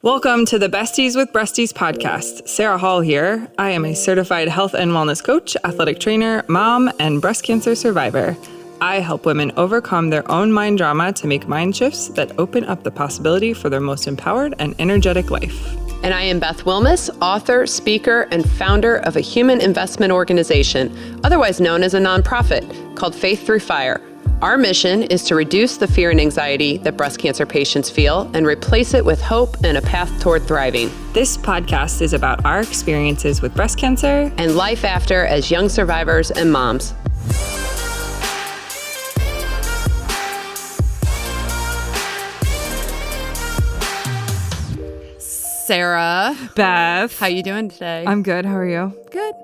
Welcome to the Besties with Breasties podcast. Sarah Hall here. I am a certified health and wellness coach, athletic trainer, mom, and breast cancer survivor. I help women overcome their own mind drama to make mind shifts that open up the possibility for their most empowered and energetic life. And I am Beth Wilmus, author, speaker, and founder of a human investment organization, otherwise known as a nonprofit, called Faith Through Fire. Our mission is to reduce the fear and anxiety that breast cancer patients feel and replace it with hope and a path toward thriving. This podcast is about our experiences with breast cancer and life after as young survivors and moms. Sarah. Beth. How you doing today? I'm good. How are you? Good.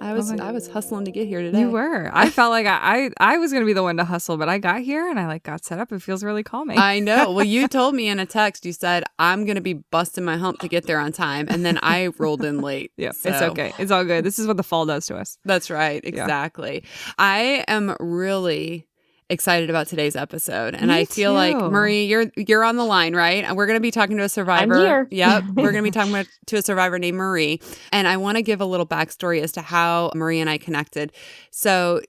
I was hustling to get here today. You were. I felt like I was going to be the one to hustle, but I got here and I got set up. It feels really calming. I know. Well, you told me in a text, you said, I'm going to be busting my hump to get there on time. And then I rolled in late. Yeah, so. It's okay. It's all good. This is what the fall does to us. That's right. Exactly. Yeah. I am really excited about today's episode. And I feel like, Marie, you're on the line, right? And we're going to be talking to a survivor. I'm here. Yep. We're going to be talking to a survivor named Marie. And I want to give a little backstory as to how Marie and I connected. So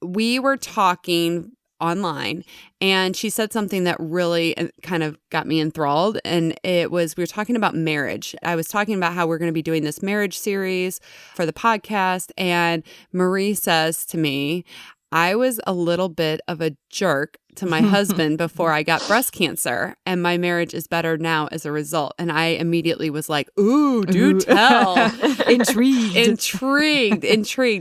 we were talking online and she said something that really kind of got me enthralled. And it was, we were talking about marriage. I was talking about how we're going to be doing this marriage series for the podcast. And Marie says to me, I was a little bit of a jerk to my husband before I got breast cancer, and my marriage is better now as a result. And I immediately was like, ooh, do tell. Intrigued.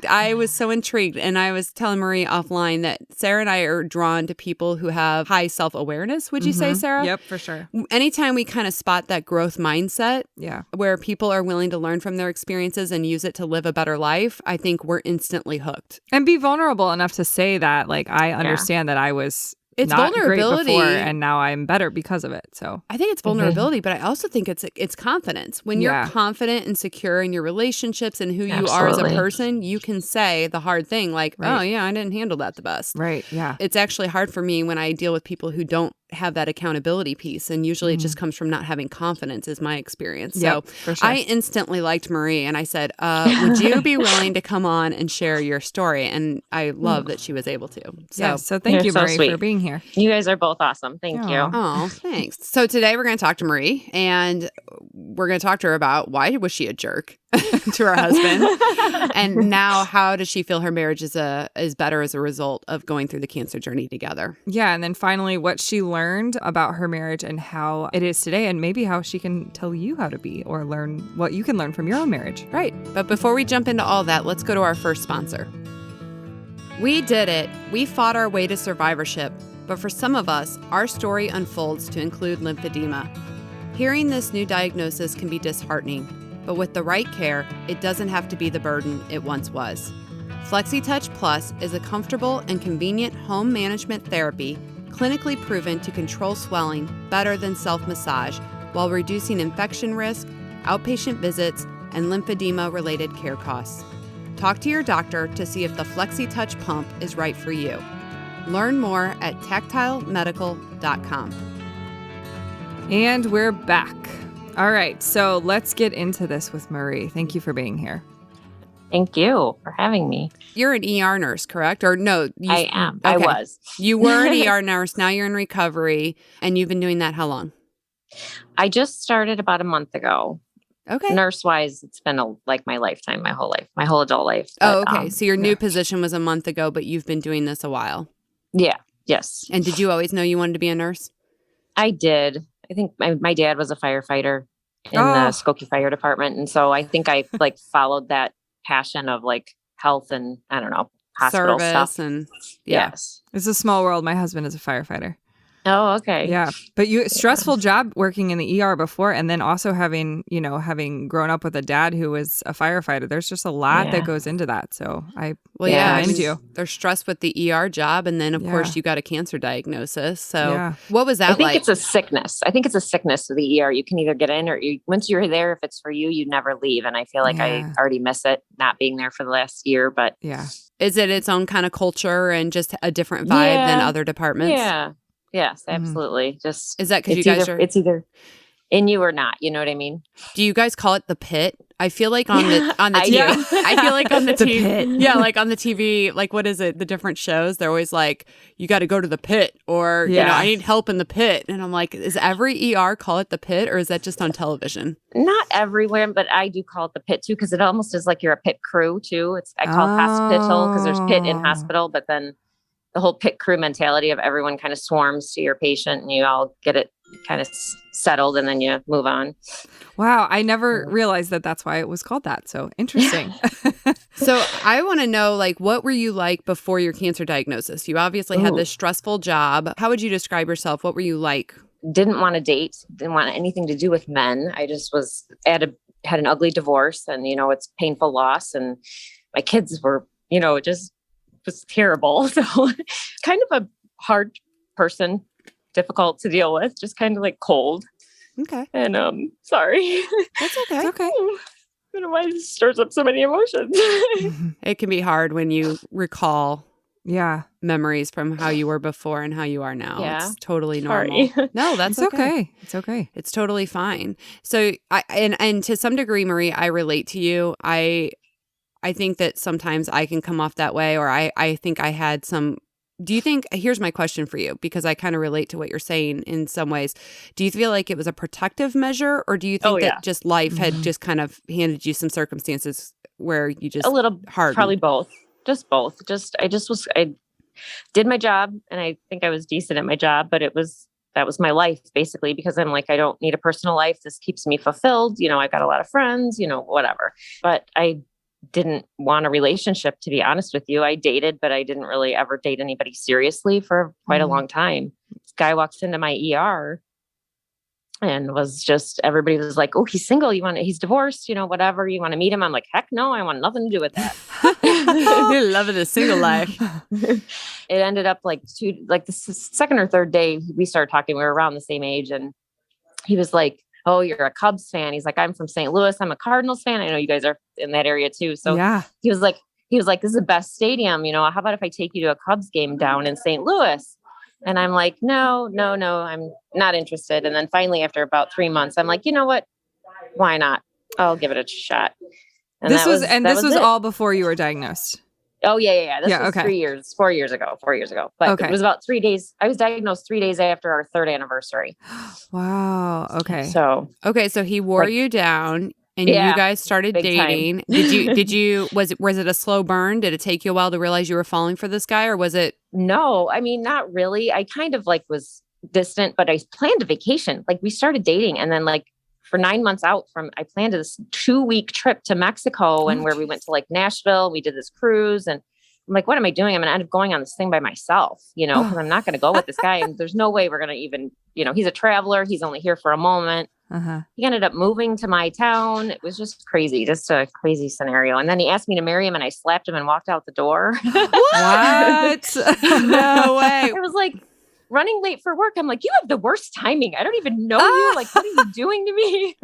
I was so intrigued. And I was telling Marie offline that Sarah and I are drawn to people who have high self-awareness. Would you say, Sarah? Yep, for sure. Anytime we kind of spot that growth mindset, yeah, where people are willing to learn from their experiences and use it to live a better life, I think we're instantly hooked. And be vulnerable enough to say that, like, I understand that I was it's not vulnerability great before, and now I'm better because of it. So I think it's vulnerability, but I also think it's confidence. When you're confident and secure in your relationships and who you are as a person, you can say the hard thing like, oh yeah, I didn't handle that the best. Right. Yeah. It's actually hard for me when I deal with people who don't have that accountability piece, and usually it just comes from not having confidence is my experience. So for sure. I instantly liked Marie and I said, would you be willing to come on and share your story? And I love that she was able to. So thank you, Marie, for being here. You guys are both awesome. Thank you. Oh, thanks. So today we're going to talk to Marie, and we're going to talk to her about why was she a jerk to her husband, and now how does she feel her marriage is better as a result of going through the cancer journey together. Yeah, and then finally what she learned about her marriage and how it is today, and maybe how she can tell you how to be or learn what you can learn from your own marriage. Right. But before we jump into all that, let's go to our first sponsor. We did it. We fought our way to survivorship. But for some of us, our story unfolds to include lymphedema. Hearing this new diagnosis can be disheartening, but with the right care, it doesn't have to be the burden it once was. FlexiTouch Plus is a comfortable and convenient home management therapy clinically proven to control swelling better than self-massage while reducing infection risk, outpatient visits, and lymphedema-related care costs. Talk to your doctor to see if the FlexiTouch pump is right for you. Learn more at tactilemedical.com. And we're back. All right, so let's get into this with Marie. Thank you for being here. Thank you for having me. You're an ER nurse, correct? Or no? I am. Okay. I was. You were an ER nurse. Now you're in recovery. And you've been doing that how long? I just started about a month ago. Okay. Nurse-wise, it's been like my lifetime, my whole adult life. But, okay. So your new position was a month ago, but you've been doing this a while. Yeah. Yes. And did you always know you wanted to be a nurse? I did. I think my dad was a firefighter in the Skokie Fire Department. And so I think I followed that passion of health and, I don't know, hospital service stuff. And yes. It's a small world. My husband is a firefighter. Oh, okay. Yeah. But stressful job working in the ER before, and then also having grown up with a dad who was a firefighter. There's just a lot that goes into that. So I commend you. They're stressed with the ER job. And then, of course, you got a cancer diagnosis. So what was that like? I think it's a sickness. I think it's a sickness of the ER. You can either get in or once you're there, if it's for you, you never leave. And I feel like I already miss it not being there for the last year. But is it its own kind of culture and just a different vibe than other departments? Yeah. Yes, absolutely. Just is that because you guys are? It's either in you or not. You know what I mean? Do you guys call it the pit? I feel like on the I TV. do. I feel like on the TV. pit. Yeah, like on the TV, like what is it? The different shows, they're always like, you got to go to the pit, or you know, Yeah. I need help in the pit. And I'm like, is every ER call it the pit, or is that just on television? Not everywhere, but I do call it the pit too, because it almost is like you're a pit crew too. I call it hospital because there's pit in hospital, but then the whole pit crew mentality of everyone kind of swarms to your patient and you all get it kind of settled and then you move on. Wow, I never realized that that's why it was called that. So interesting. So I want to know, like, what were you like before your cancer diagnosis? You obviously had this stressful job. How would you describe yourself? What were you like? Didn't want to date, didn't want anything to do with men. I just had an ugly divorce and, you know, it's painful loss. And my kids were, you know, it just was terrible. So kind of a hard person, difficult to deal with, just kind of like cold. Okay. And sorry. That's okay. It's okay. I don't know why this stirs up so many emotions. It can be hard when you recall Yeah. memories from how you were before and how you are now. Yeah. It's totally normal. Sorry. No, that's It's okay. It's okay. It's totally fine. So and to some degree, Marie, I relate to you. I think that sometimes I can come off that way, or I think I had some. Do you think, here's my question for you, because I kind of relate to what you're saying in some ways. Do you feel like it was a protective measure, or do you think that just life had just kind of handed you some circumstances where you just a little hardened? Probably both. Just both. I did my job and I think I was decent at my job, but that was my life basically, because I'm like, I don't need a personal life. This keeps me fulfilled. You know, I got a lot of friends, you know, whatever. But I didn't want a relationship, to be honest with you. I dated, but I didn't really ever date anybody seriously for quite a long time. This guy walks into my ER and everybody was like, oh, he's single. He's divorced, you know, whatever. You want to meet him? I'm like, heck no, I want nothing to do with that. You're loving the single life. It ended up like the second or third day we started talking, we were around the same age. And he was like, oh, you're a Cubs fan. He's like, I'm from St. Louis. I'm a Cardinals fan. I know you guys are in that area too. So yeah. he was like, this is the best stadium. You know, how about if I take you to a Cubs game down in St. Louis? And I'm like, no, I'm not interested. And then finally, after about 3 months, I'm like, you know what? Why not? I'll give it a shot. And This was all before you were diagnosed. Oh yeah. This was okay. 4 years ago. But it was about 3 days. I was diagnosed 3 days after our third anniversary. Wow. Okay. So he wore you down and you guys started dating. Did you, was it a slow burn? Did it take you a while to realize you were falling for this guy, or was it? No, I mean, not really. I kind of was distant, but I planned a vacation. Like we started dating and then for 9 months out I planned this 2-week trip to Mexico and where we went to Nashville, we did this cruise and I'm like, what am I doing? I'm going to end up going on this thing by myself, you know, because I'm not going to go with this guy. And there's no way we're going to even, you know, he's a traveler. He's only here for a moment. He ended up moving to my town. It was just crazy, just a crazy scenario. And then he asked me to marry him and I slapped him and walked out the door. What? No way. I was like, running late for work. I'm like, you have the worst timing. I don't even know you. Like, what are you doing to me?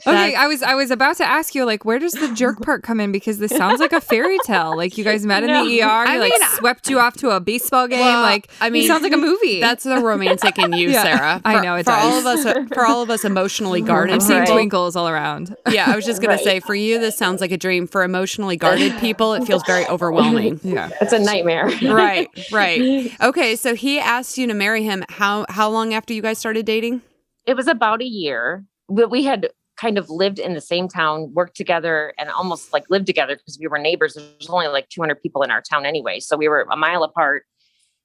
Okay, I was about to ask you, where does the jerk part come in? Because this sounds like a fairy tale. Like you guys met in the ER, swept you off to a baseball game. It sounds like a movie. That's the romantic in you, Sarah. I know it does. For all of us emotionally guarded. I'm seeing twinkles all around. Yeah, I was just gonna say, for you, this sounds like a dream. For emotionally guarded people, it feels very overwhelming. Yeah, it's a nightmare. Right. Okay, so he asked you to marry him. How long after you guys started dating? It was about a year. We had kind of lived in the same town, worked together, and almost lived together because we were neighbors. There's only 200 people in our town anyway. So we were a mile apart.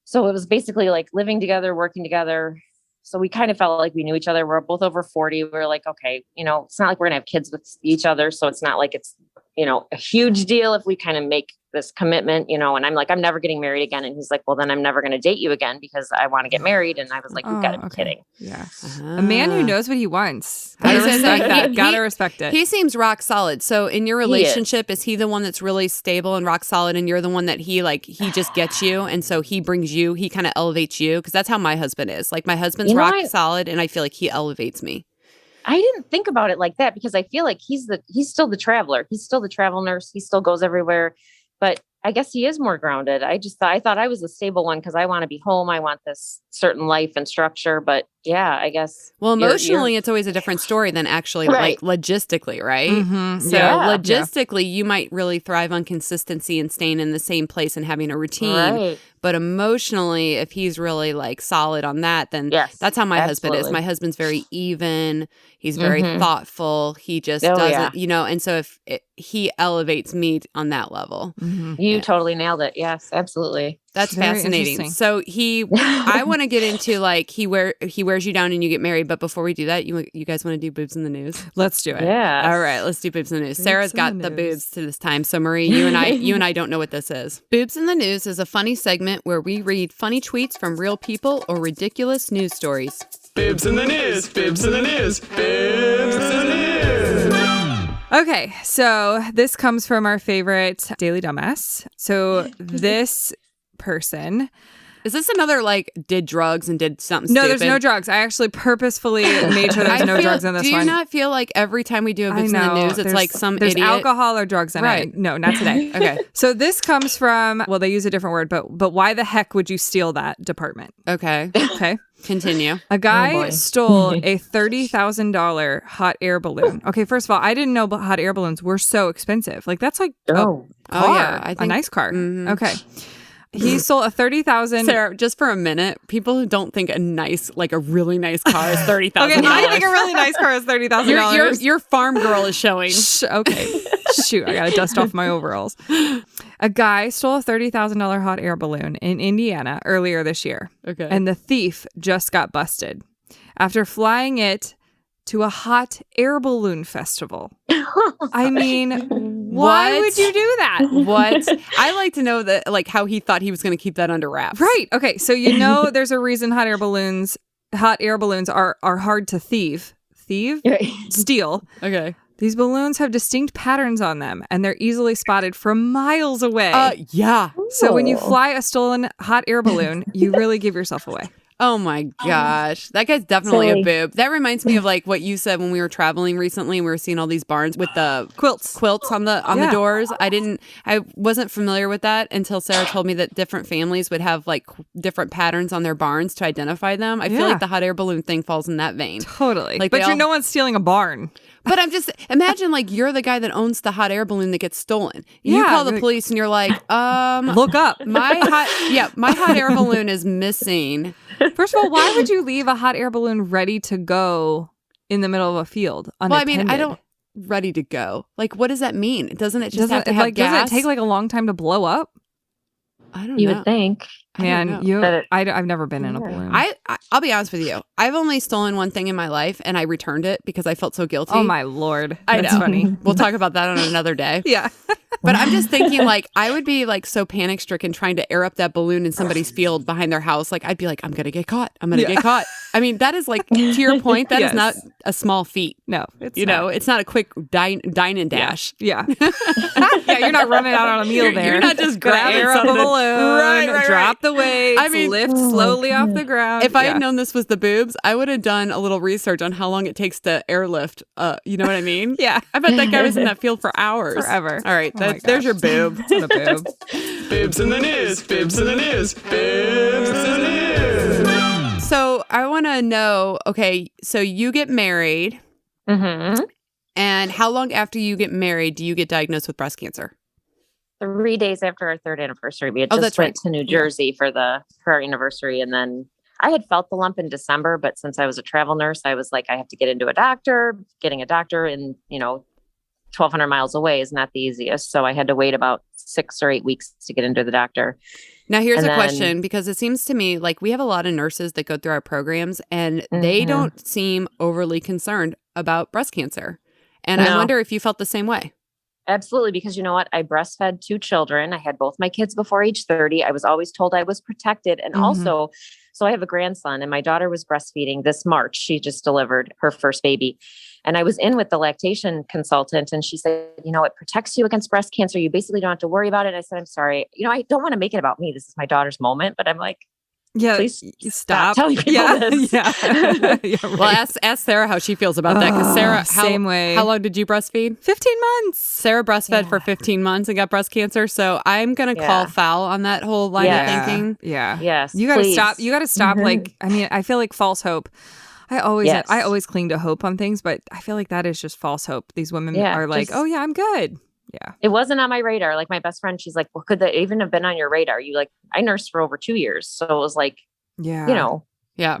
So it was basically living together, working together. So we kind of felt like we knew each other. We're both over 40. We were like, okay, you know, it's not like we're going to have kids with each other. So it's not like it's, you know, a huge deal if we kind of make this commitment, you know, and I'm like, I'm never getting married again. And he's like, well, then I'm never going to date you again because I want to get married. And I was like, you've got to be kidding. Yeah. A man who knows what he wants. Gotta respect that. Gotta respect it. He seems rock solid. So in your relationship, is he the one that's really stable and rock solid and you're the one that he just gets you? And so he brings you, he kind of elevates you? Because that's how my husband is. My husband's rock solid and I feel like he elevates me. I didn't think about it like that because I feel like he's still the traveler. He's still the travel nurse. He still goes everywhere. But I guess he is more grounded. I thought I was a stable one because I want to be home. I want this certain life and structure, but yeah, I guess. Well, you're- emotionally, it's always a different story than actually Right. like logistically, right? Mhm. So Yeah. logistically, you might really thrive on consistency and staying in the same place and having a routine. Right. But emotionally, if he's really like solid on that, then Yes. that's how my husband is. absolutely. My husband's very even. He's very Mhm. thoughtful. He just Oh, doesn't, yeah. and so he elevates me on that level. Mhm. You Yeah. totally nailed it. Yes, absolutely. That's Very fascinating. interesting. So I want to get into like he wears you down and you get married. But before we do that, you guys want to do boobs in the news? Let's do it. Yeah. All right, let's do boobs in the news. Boobs Sarah's in got the the news. boobs to this time. So Marie, you and I don't know what this is. Boobs in the news is a funny segment where we read funny tweets from real people or ridiculous news stories. Boobs in the news. Boobs in the news. Boobs in the news. Okay, so this comes from our favorite Daily Dumbass. So this person. Is this another like did drugs and did something No, stupid? there's no drugs. I actually purposefully made sure there's no drugs in this do you one. not feel like every time we do a I boobs in the know. news, it's There's- like some there's idiot? alcohol or drugs in Right. it. No, not today. Okay. So this comes from, well, they use a different word, but why the heck would you steal that department? Okay. Okay. Continue. A guy boy. stole a $30,000 hot air balloon. Okay, first of all, I didn't know hot air balloons were so expensive. Like that's like a Oh. car, Oh, yeah, I a think- nice car. Mhm. Okay. He stole a 30,000. Sarah, just for a minute, people who don't think a really nice car is $30,000. Okay, I think a really nice car is $30,000. Your farm girl is showing. Okay. Shoot, I got to dust off my overalls. A guy stole a $30,000 hot air balloon in Indiana earlier this year. Okay. And the thief just got busted after flying it to a hot air balloon festival. I mean, why What? would you do that? What? I like to know that, like, how he thought he was going to keep that under wraps. Right. Okay. So there's a reason hot air balloons are hard to steal. Okay. These balloons have distinct patterns on them, and they're easily spotted from miles away. Yeah. So when you fly a stolen hot air balloon, you really give yourself away. Oh my gosh. That guy's definitely Silly. a boob. That reminds me of like what you said when we were traveling recently and we were seeing all these barns with the Quilts. on the Yeah. doors. I wasn't familiar with that until Sarah told me that different families would have like different patterns on their barns to identify them. I feel Yeah. like the hot air balloon thing falls in that vein. Totally. Like But they all- no one's stealing a barn. But I'm just imagine like you're the guy that owns the hot air balloon that gets stolen. You Yeah, call the like- police and you're like, Look up. my hot air balloon is missing. First of all, why would you leave a hot air balloon ready to go in the middle of a field? Well, I mean, I unattended? don't ready to go. Like, what does that mean? Doesn't it just have to Doesn't have it gas? take like a long time to blow up? I don't You know. would think. I don't Man, know. I've never been in a balloon. I'll be honest with you. I've only stolen one thing in my life, and I returned it because I felt so guilty. Oh my Lord. I That's know. funny. We'll talk about that on another day. Yeah. But I'm just thinking, like, I would be like so panic stricken trying to air up that balloon in somebody's field behind their house. Like, I'd be like, I'm gonna get caught. I'm gonna get caught. I mean, that is like, to your point, that is Yes. not a small feat. No, it's You know, it's not a quick dine and dash. Yeah. Yeah, you're not running out on a meal there. You're not just Gotta grabbing air up a something. balloon, Right. drop the weights, I mean- lift slowly off the ground. If I Yeah. had known this was the boobs, I would have done a little research on how long it takes to airlift. You know what I mean? Yeah. I bet that guy was in that field for hours. Forever. All right. Oh my There's gosh. your boob. What a boob. Boobs in the news, boobs in the news, boobs in the news. So I want to know, okay, so you get married, Mm-hmm. and how long after you get married do you get diagnosed with breast cancer? 3 days after our third anniversary, we had Oh, just that's went right. to New Jersey for our anniversary, and then I had felt the lump in December, but since I was a travel nurse, I was like, I have to get into a doctor. Getting a doctor in 1,200 miles away is not the easiest, so I had to wait about 6 or 8 weeks to get into the doctor. Now, here's And a then- question, because it seems to me like we have a lot of nurses that go through our programs and they Mhm. don't seem overly concerned about breast cancer. And I No. wonder if you felt the same way. Absolutely, because you know what? I breastfed 2 children. I had both my kids before age 30. I was always told I was protected. And Mhm. also, so I have a grandson, and my daughter was breastfeeding this March. She just delivered her first baby. And I was in with the lactation consultant, and she said, it protects you against breast cancer. You basically don't have to worry about it. I said, I'm sorry. I don't want to make it about me. This is my daughter's moment. But I'm like, Yeah, please stop telling people this. Yeah. Yeah, right. Well, ask Sarah how she feels about that. Because Sarah, same way. How long did you breastfeed? 15 months. Sarah breastfed for 15 months and got breast cancer. So I'm going to call foul on that whole line of thinking. Yeah. Yes. You got to stop. You got to stop. Like, I mean, I feel like false hope. I always cling to hope on things, but I feel like that is just false hope. These women are like, oh yeah, I'm good. Yeah. It wasn't on my radar. Like my best friend, she's like, well, could that even have been on your radar? You like, I nursed for over 2 years. So it was like,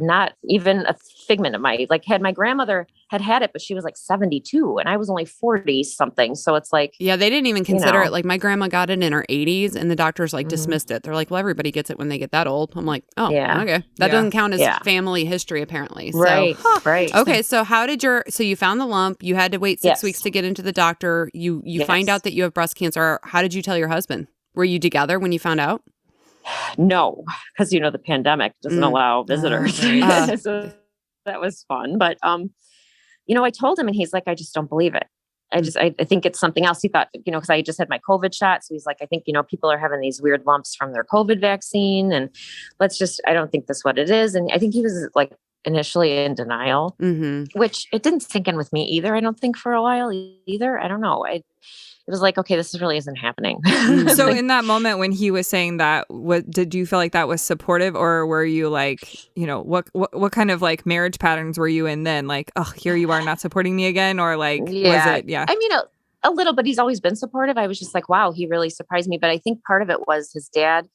not even a figment of my, like had my grandmother had it, but she was like 72 and I was only 40 something. So it's like, they didn't even consider it. Like my grandma got it in her 80s and the doctors like dismissed it. They're like, well, everybody gets it when they get that old. I'm like, oh, okay. That doesn't count as family history apparently. So, right. Okay. So so you found the lump, you had to wait 6 weeks to get into the doctor. You find out that you have breast cancer. How did you tell your husband? Were you together when you found out? No, because the pandemic doesn't allow visitors. So that was fun. But I told him and he's like, I just don't believe it. I think it's something else. He thought, because I just had my COVID shot. So he's like, I think, people are having these weird lumps from their COVID vaccine. And I don't think that's what it is. And I think he was like initially in denial, which it didn't sink in with me either. I don't think for a while either. I don't know. It was like, okay, this really isn't happening. So in that moment when he was saying that, did you feel like that was supportive, or were you like, what kind of like marriage patterns were you in then? Like, oh, here you are not supporting me again, or like, was it? Yeah. I mean, a little, but he's always been supportive. I was just like, wow, he really surprised me. But I think part of it was his dad,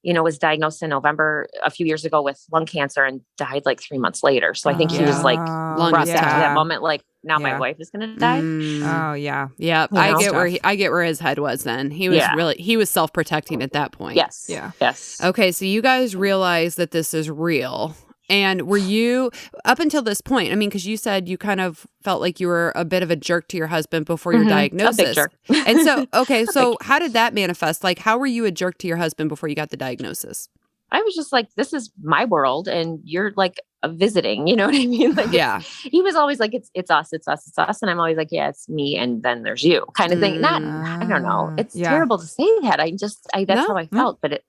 was diagnosed in November a few years ago with lung cancer and died like 3 months later. So I think he was like brought back to that moment, like now my wife is going to die. Oh yeah. Yeah. I get where his head was then. He was he was self-protecting at that point. Yes. Yeah. Yes. Okay. So you guys realize that this is real. And were you, up until this point, I mean, because you said you kind of felt like you were a bit of a jerk to your husband before your diagnosis. A big jerk. And so, okay, so how did that manifest? Like, how were you a jerk to your husband before you got the diagnosis? I was just like, this is my world and you're like visiting, you know what I mean? Like, he was always like, it's us. And I'm always like, yeah, it's me. And then there's you kind of thing. I don't know. It's terrible to say that. That's how I felt, but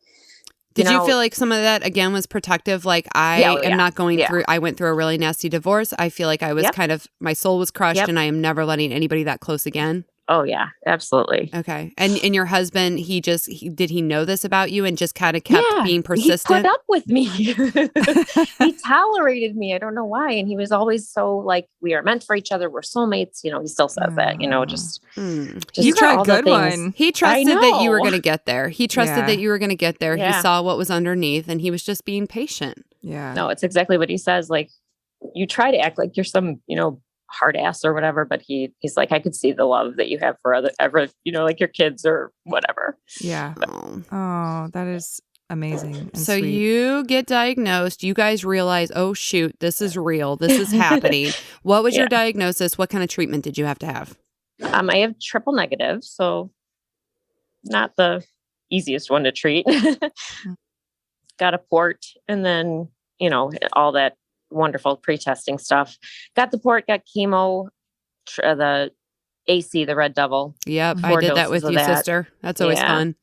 Did you feel like some of that, again, was protective? Like, I am not going through, I went through a really nasty divorce. I feel like I was kind of, my soul was crushed and I am never letting anybody that close again. Oh, yeah, absolutely. Okay. And your husband, did he know this about you and just kind of kept being persistent? He put up with me. He tolerated me. I don't know why. And he was always so like, we are meant for each other. We're soulmates. He still says that, just you got a good one. He trusted that you were going to get there. He trusted that you were going to get there. Yeah. He saw what was underneath and he was just being patient. Yeah. No, it's exactly what he says. Like, you try to act like you're some, hard ass or whatever, but he's like, I could see the love that you have for like your kids or whatever. Yeah. Oh, that is amazing. So sweet. You get diagnosed, you guys realize, oh shoot, this is real. This is happening. What was your diagnosis? What kind of treatment did you have to have? I have triple negative, so not the easiest one to treat. Got a port and then, all that wonderful pre-testing stuff. Got the port, got chemo, the AC, the Red Devil. Yep, I did that with you, sister. That's always fun.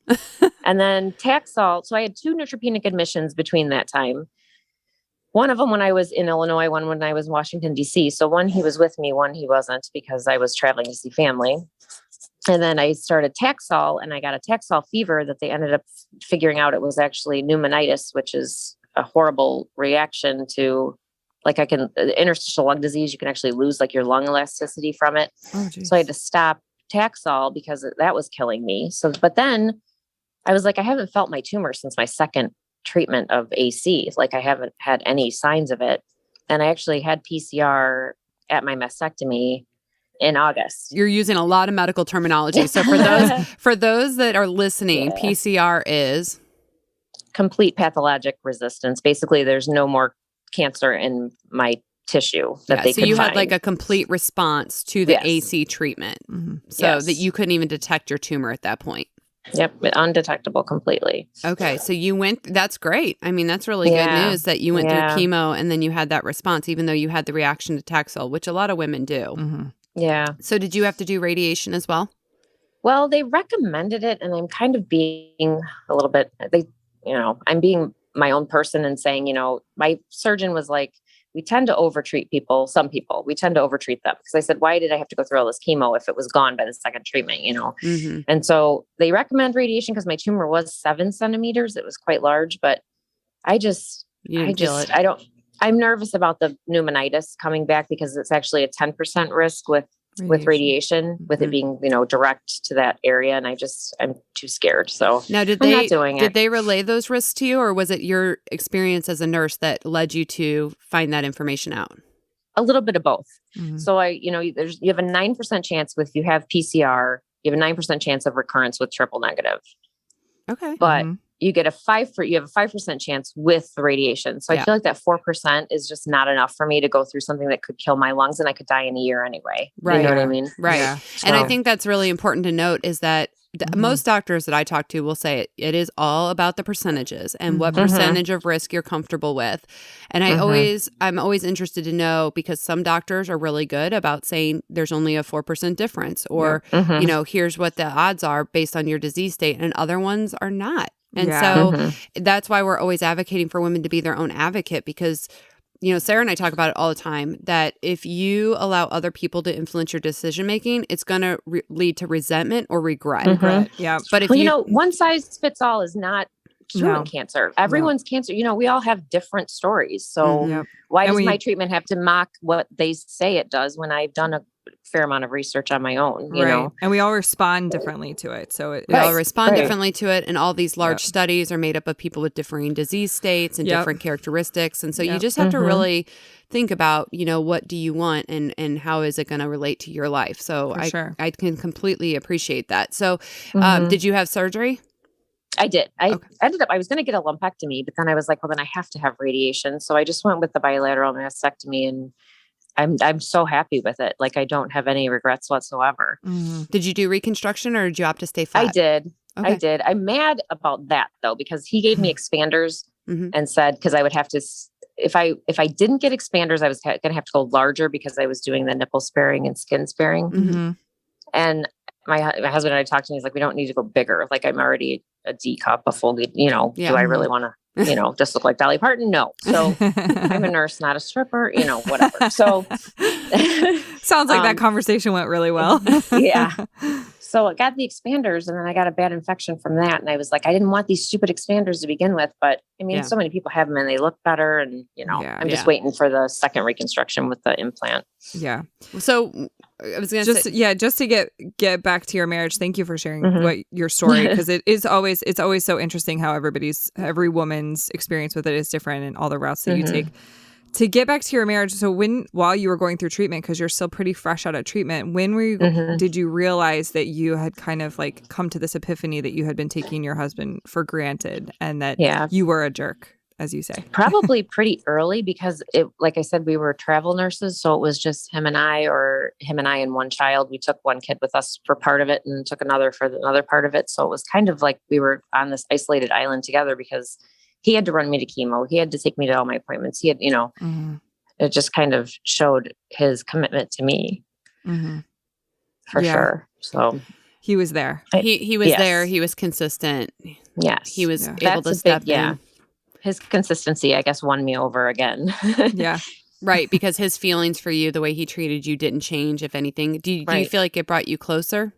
And then Taxol. So I had 2 neutropenic admissions between that time. One of them when I was in Illinois, one when I was in Washington, D.C. So one he was with me, one he wasn't because I was traveling to see family. And then I started Taxol and I got a Taxol fever that they ended up figuring out it was actually pneumonitis, which is a horrible reaction to interstitial lung disease. You can actually lose like your lung elasticity from it. Oh, so I had to stop Taxol because that was killing me. But then I was like, I haven't felt my tumor since my second treatment of AC. Like I haven't had any signs of it. And I actually had PCR at my mastectomy in August. You're using a lot of medical terminology. So for those that are listening, PCR is complete pathologic resistance. Basically, there's no more cancer in my tissue that they could find. So you had like a complete response to the AC treatment. Mm-hmm. So that you couldn't even detect your tumor at that point. Yep. Undetectable completely. Okay. So you that's great. I mean, that's really good news that you went through chemo and then you had that response, even though you had the reaction to Taxol, which a lot of women do. Mm-hmm. Yeah. So did you have to do radiation as well? Well, they recommended it and I'm kind of being a little bit, I'm being my own person and saying, my surgeon was like, we tend to overtreat people. Some people, we tend to overtreat them. Because I said, why did I have to go through all this chemo if it was gone by the second treatment, Mm-hmm. And so they recommend radiation because my tumor was 7 centimeters. It was quite large, but I'm nervous about the pneumonitis coming back because it's actually a 10% risk with radiation, with it being, direct to that area. And I'm too scared. So now, did they relay those risks to you, or was it your experience as a nurse that led you to find that information out? A little bit of both. Mm-hmm. So you have a 9% chance if you have PCR, you have a 9% chance of recurrence with triple negative. Okay. But you have a 5% chance with the radiation. So I feel like that 4% is just not enough for me to go through something that could kill my lungs, and I could die in a year anyway. Right. You know what I mean? Right. Yeah. And I think that's really important to note is that most doctors that I talk to will say it is all about the percentages and what percentage of risk you're comfortable with. And I'm always interested to know, because some doctors are really good about saying there's only a 4% difference, or, here's what the odds are based on your disease state, and other ones are not. And so that's why we're always advocating for women to be their own advocate, because Sarah and I talk about it all the time, that if you allow other people to influence your decision making, it's going to lead to resentment or regret. Yeah. But if one size fits all is not curing cancer. Everyone's cancer. We all have different stories. So why does my treatment have to mock what they say it does when I've done a fair amount of research on my own, you know? And we all respond differently to it. So we all respond differently to it. And all these large studies are made up of people with differing disease states and different characteristics. And so you just have to really think about, what do you want and how is it going to relate to your life? So I can completely appreciate that. So did you have surgery? I did. I was going to get a lumpectomy, but then I was like, well, then I have to have radiation. So I just went with the bilateral mastectomy, and I'm so happy with it. Like, I don't have any regrets whatsoever. Did you do reconstruction, or did you opt to stay flat? I did. Okay. I did. I'm mad about that though, because he gave me expanders and said, because I would have to, if I didn't get expanders, I was going to have to go larger because I was doing the nipple sparing and skin sparing. And my husband and I talked to him. He's like, we don't need to go bigger. Like, I'm already a D cup, a full, do I really want to, just look like Dolly Parton? No. So I'm a nurse, not a stripper, whatever. So sounds like that conversation went really well. Yeah. So I got the expanders, and then I got a bad infection from that. And I was like, I didn't want these stupid expanders to begin with, but I mean, so many people have them and they look better. And, I'm just waiting for the second reconstruction with the implant. Yeah. So I was going to say, just to get back to your marriage. Thank you for sharing your story, because it's always so interesting how every woman's experience with it is different, and all the routes that you take. To get back to your marriage, so while you were going through treatment, because you're still pretty fresh out of treatment, when were you? Did you realize that you had kind of like come to this epiphany that you had been taking your husband for granted, and that you were a jerk, as you say? Probably pretty early, because like I said, we were travel nurses, so it was just him and I and one child. We took one kid with us for part of it, and took another for another part of it. So it was kind of like we were on this isolated island together, because he had to run me to chemo. He had to take me to all my appointments. He had, it just kind of showed his commitment to me for sure. So he was there. He was there. He was consistent. Yes. He was able to step in. Yeah. His consistency, I guess, won me over again. Yeah. Right. Because his feelings for you, the way he treated you, didn't change, if anything. Do you feel like it brought you closer?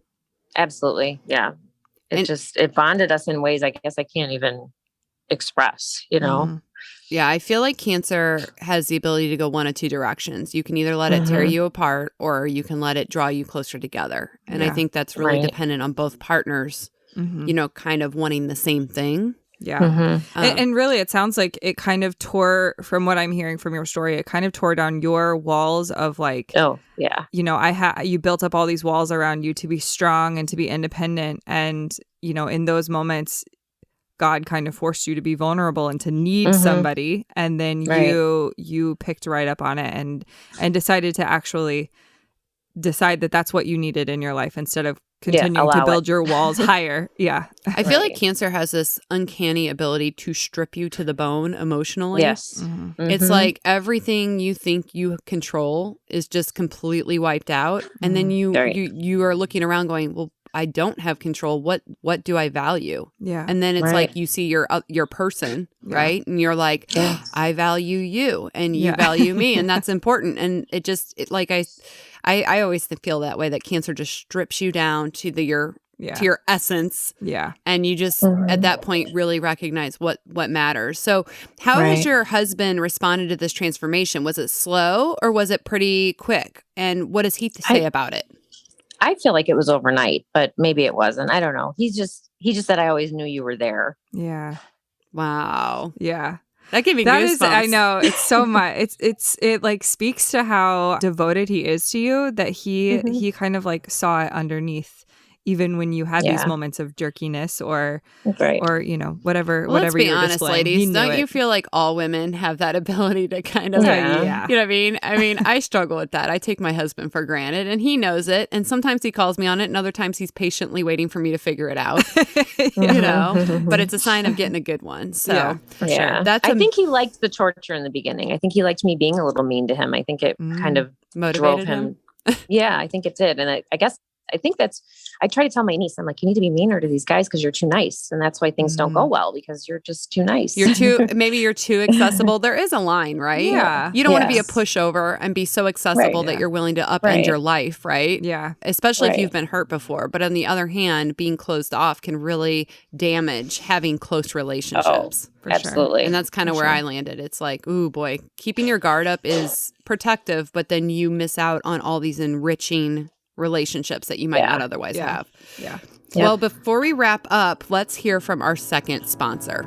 Absolutely. Yeah. It bonded us in ways I guess I can't even express, Yeah, I feel like cancer has the ability to go one of two directions. You can either let it tear you apart, or you can let it draw you closer together. And I think that's really dependent on both partners, kind of wanting the same thing. Yeah. And really, it sounds like it kind of tore, from what I'm hearing from your story, it kind of tore down your walls of like, you built up all these walls around you to be strong and to be independent. And, in those moments, God kind of forced you to be vulnerable and to need somebody. And then you picked right up on it and decided to actually decide that that's what you needed in your life, instead of continuing to build your walls higher. Yeah. I feel like cancer has this uncanny ability to strip you to the bone emotionally. Yes. It's like everything you think you control is just completely wiped out. And then you are looking around going, well, I don't have control. What do I value? Yeah. And then it's Right. like you see your person, right? And you're like, Yes. I value you and you Yeah. value me. And that's important. And I always feel that way, that cancer just strips you down to your essence. Yeah. And you just at that point really recognize what matters. So how has Right. your husband responded to this transformation? Was it slow or was it pretty quick? And what does he say about it? I feel like it was overnight, but maybe it wasn't. I don't know. He just said, I always knew you were there. Yeah. Wow. Yeah. That gave me That goosebumps. is, I know, it's so much. It like speaks to how devoted he is to you, that he kind of like saw it underneath, even when you had these moments of jerkiness or Right. or you know whatever Let's be you're honest, displaying. He ladies. knew Don't it. you feel like all women have that ability to kind of, Yeah. you know what I mean? I mean, I struggle with that. I take my husband for granted, and he knows it. And sometimes he calls me on it, and other times he's patiently waiting for me to figure it out. You know, but it's a sign of getting a good one. So Yeah, for sure. That's I think he liked the torture in the beginning. I think he liked me being a little mean to him. I think it kind of drove motivated him. Yeah, I think it did. And I guess I think I try to tell my niece, I'm like, you need to be meaner to these guys because you're too nice. And that's why things don't go well, because you're just too nice. Maybe you're too accessible. There is a line, right? Yeah. You don't want to be a Yes. pushover and be so accessible Right. that you're willing to upend Right. your life, right? Yeah. Especially if Right. you've been hurt before. But on the other hand, being closed off can really damage having close relationships. For sure. Absolutely. And that's kind of where I landed. It's like, ooh, boy, keeping your guard up is protective, but then you miss out on all these enriching relationships that you might not otherwise have. Yeah. Well, before we wrap up, let's hear from our second sponsor.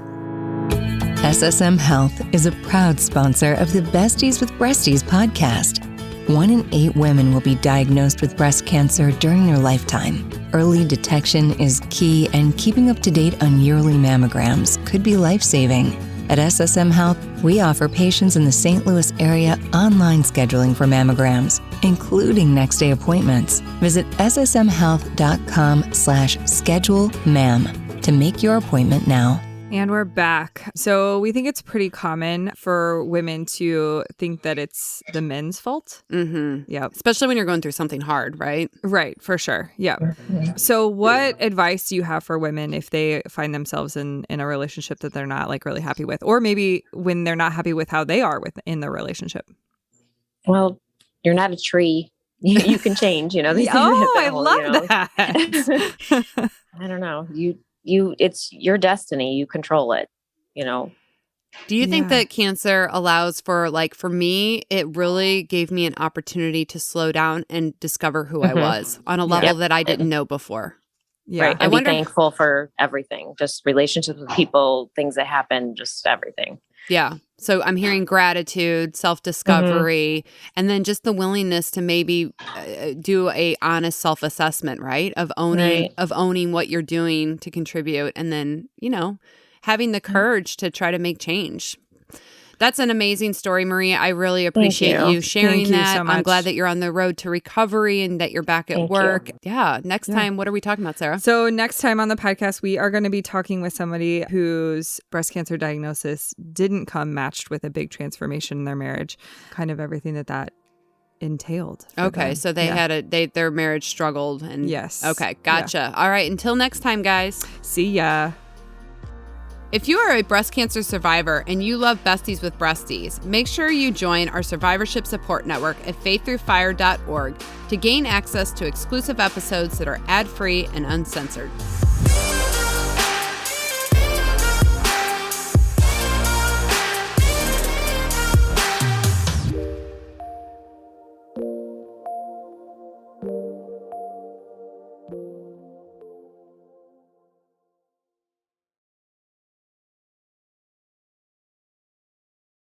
SSM Health is a proud sponsor of the Besties with Breasties podcast. 1 in 8 women will be diagnosed with breast cancer during their lifetime. Early detection is key, and keeping up to date on yearly mammograms could be life-saving. At SSM Health, we offer patients in the St. Louis area online scheduling for mammograms, including next-day appointments. Visit ssmhealth.com/schedule-mam to make your appointment now. And we're back. So we think it's pretty common for women to think that it's the men's fault. Mm-hmm. Yep. Especially when you're going through something hard, right? Right, for sure. Yeah. So what advice do you have for women if they find themselves in a relationship that they're not like really happy with, or maybe when they're not happy with how they are in the relationship? Well, you're not a tree. You can change, you know. These things I whole, love you know. that. I don't know. It's your destiny. You control it, you know. Do you think Yeah. that cancer allows for me, it really gave me an opportunity to slow down and discover who I was on a level that I didn't know before? Yeah. Right. I And wonder- be thankful for everything, just relationships with people, things that happen, just everything. Yeah. So I'm hearing gratitude, self-discovery, and then just the willingness to maybe do a honest self-assessment, right? Of owning what you're doing to contribute, and then, having the courage to try to make change. That's an amazing story, Maria. I really appreciate you sharing Thank you that. so I'm much. glad that you're on the road to recovery and that you're back at Thank work. you. Yeah. Next time, what are we talking about, Sarah? So next time on the podcast, we are going to be talking with somebody whose breast cancer diagnosis didn't come matched with a big transformation in their marriage, kind of everything that entailed. for Okay, them. so they had their marriage struggled, and Yes. Okay, gotcha. All right, until next time, guys. See ya. If you are a breast cancer survivor and you love Besties with Breasties, make sure you join our survivorship support network at faiththroughfire.org to gain access to exclusive episodes that are ad-free and uncensored.